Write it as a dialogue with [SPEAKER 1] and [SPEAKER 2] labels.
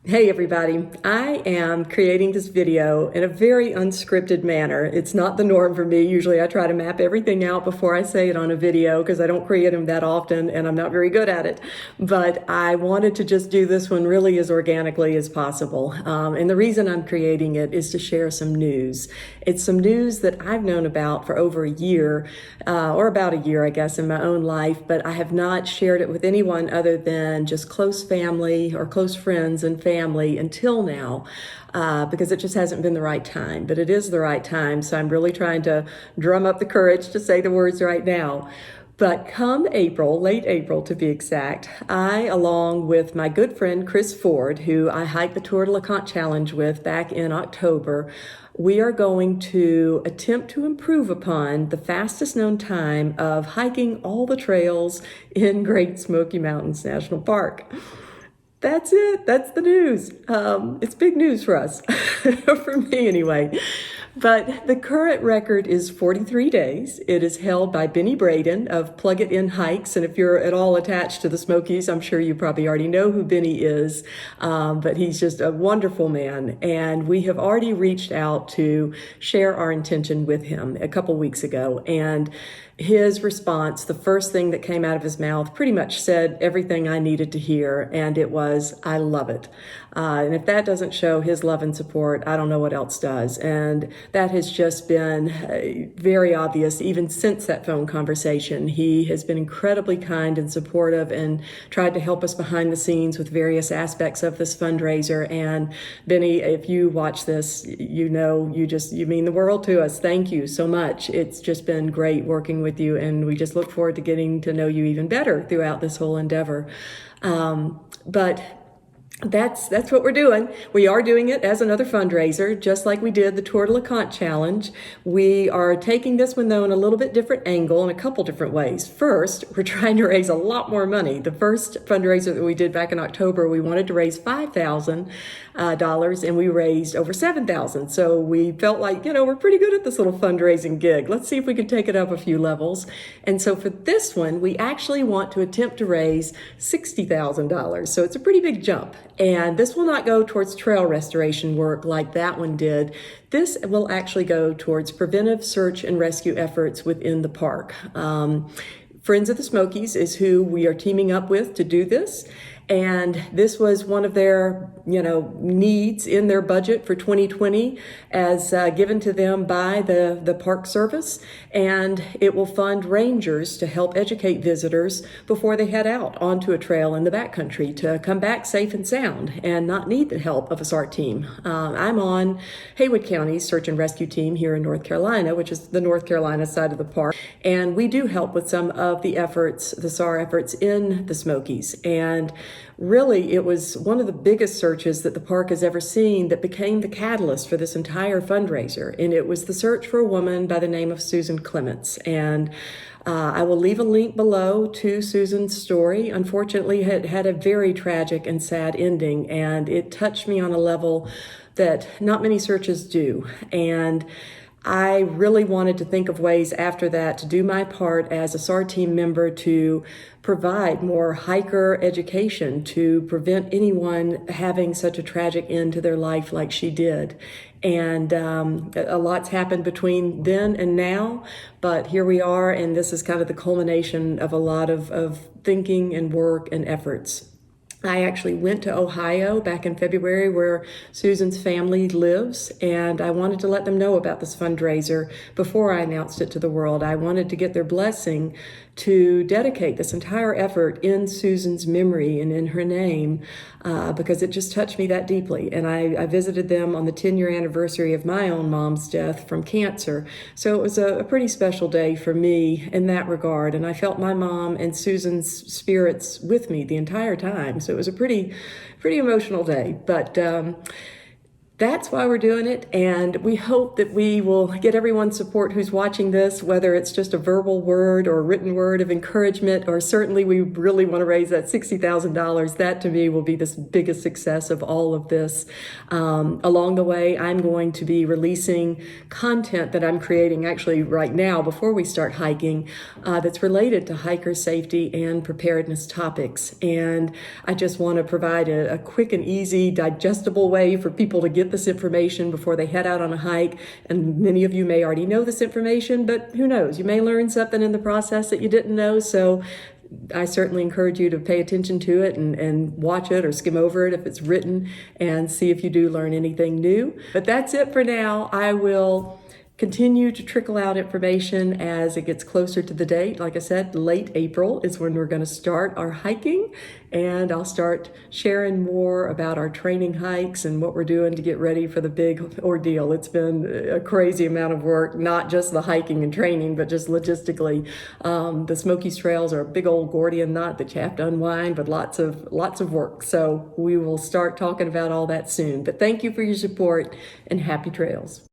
[SPEAKER 1] Hey everybody, I am creating this video in a very unscripted manner. It's not the norm for me. Usually I try to map everything out before I say it on a video because I don't create them that often and I'm not very good at it. But I wanted to just do this one really as organically as possible. And the reason I'm creating it is to share some news. It's some news that I've known about for over a year, or about a year, I guess, in my own life, but I have not shared it with anyone other than just close family or close friends and family until now, because it just hasn't been the right time. But it is the right time, so I'm really trying to drum up the courage to say the words right now. But come April, late April to be exact, I, along with my good friend Chris Ford, who I hiked the Tour de la Conte Challenge with back in October, we are going to attempt to improve upon the fastest known time of hiking all the trails in Great Smoky Mountains National Park. That's it. That's the news. It's big news for us, for me anyway. But the current record is 43 days. It is held by Benny Braden of Plug It In Hikes. And if you're at all attached to the Smokies, I'm sure you probably already know who Benny is. But he's just a wonderful man. And we have already reached out to share our intention with him a couple weeks ago. And his response, the first thing that came out of his mouth, pretty much said everything I needed to hear, and it was, I love it. And if that doesn't show his love and support, I don't know what else does. And that has just been very obvious even since that phone conversation. He has been incredibly kind and supportive and tried to help us behind the scenes with various aspects of this fundraiser. And Benny, if you watch this, you know, you mean the world to us. Thank you so much. It's just been great working with you, and we just look forward to getting to know you even better throughout this whole endeavor. But that's what we're doing. We are doing it as another fundraiser, just like we did the Tour de la Conte Challenge. We are taking this one, though, in a little bit different angle in a couple different ways. First, we're trying to raise a lot more money. The first fundraiser that we did back in October, we wanted to raise $5,000, and we raised over $7,000. So we felt like, we're pretty good at this little fundraising gig. Let's see if we can take it up a few levels. And so for this one, we actually want to attempt to raise $60,000. So it's a pretty big jump. And this will not go towards trail restoration work like that one did. This will actually go towards preventive search and rescue efforts within the park. Friends of the Smokies is who we are teaming up with to do this. And this was one of their, needs in their budget for 2020 as given to them by the Park Service. And it will fund rangers to help educate visitors before they head out onto a trail in the backcountry to come back safe and sound and not need the help of a SAR team. I'm on Haywood County's search and rescue team here in North Carolina, which is the North Carolina side of the park. And we do help with some of the efforts, the SAR efforts in the Smokies. And really, it was one of the biggest searches that the park has ever seen that became the catalyst for this entire fundraiser. And it was the search for a woman by the name of Susan Clements. And I will leave a link below to Susan's story. Unfortunately, it had a very tragic and sad ending, and it touched me on a level that not many searches do. And I really wanted to think of ways after that to do my part as a SAR team member to provide more hiker education to prevent anyone having such a tragic end to their life like she did. And a lot's happened between then and now, but here we are, and this is kind of the culmination of a lot of thinking and work and efforts. I actually went to Ohio back in February where Susan's family lives, and I wanted to let them know about this fundraiser before I announced it to the world. I wanted to get their blessing to dedicate this entire effort in Susan's memory and in her name, because it just touched me that deeply. And I visited them on the 10-year anniversary of my own mom's death from cancer. So it was a pretty special day for me in that regard. And I felt my mom and Susan's spirits with me the entire time. So it was a pretty emotional day. But That's why we're doing it, and we hope that we will get everyone's support who's watching this, whether it's just a verbal word or a written word of encouragement, or certainly we really want to raise that $60,000. That to me will be the biggest success of all of this. Along the way, I'm going to be releasing content that I'm creating actually right now before we start hiking that's related to hiker safety and preparedness topics. And I just want to provide a quick and easy, digestible way for people to get this information before they head out on a hike. And many of you may already know this information, but who knows? You may learn something in the process that you didn't know. So I certainly encourage you to pay attention to it and watch it or skim over it if it's written and see if you do learn anything new. But that's it for now. I will continue to trickle out information as it gets closer to the date. Like I said, late April is when we're going to start our hiking, and I'll start sharing more about our training hikes and what we're doing to get ready for the big ordeal. It's been a crazy amount of work, not just the hiking and training, but just logistically. The Smokies trails are a big old Gordian knot that you have to unwind, but lots of work. So we will start talking about all that soon. But thank you for your support, and happy trails.